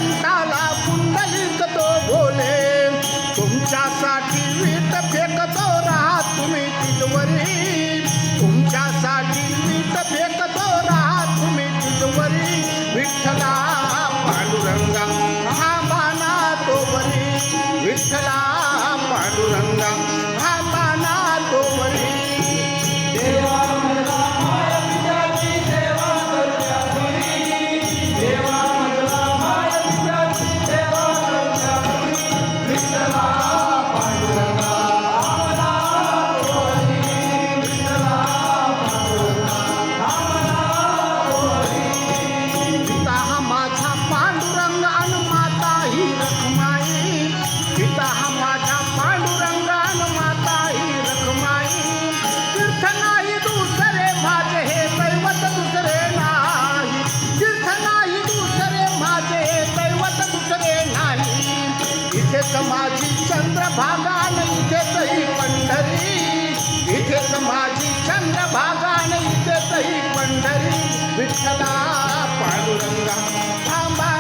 कंठाला कुंडलिक तो बोले तुमच्यासाठी वीट फेकतो राहा तुम्ही तिजवरी तुमच्यासाठी वीट फेकतो राहा तुम्ही तिजवरी विठ्ठला पांडुरंगा हा बाणा तो बरी विठ्ठला पांडुरंगा हा बाणा तो बरी माझी चंद्रभागा इथेच पंढरी इथेच माझी चंद्रभागा इथेच पंढरी विठ्ठला पांडुरंगा थांबा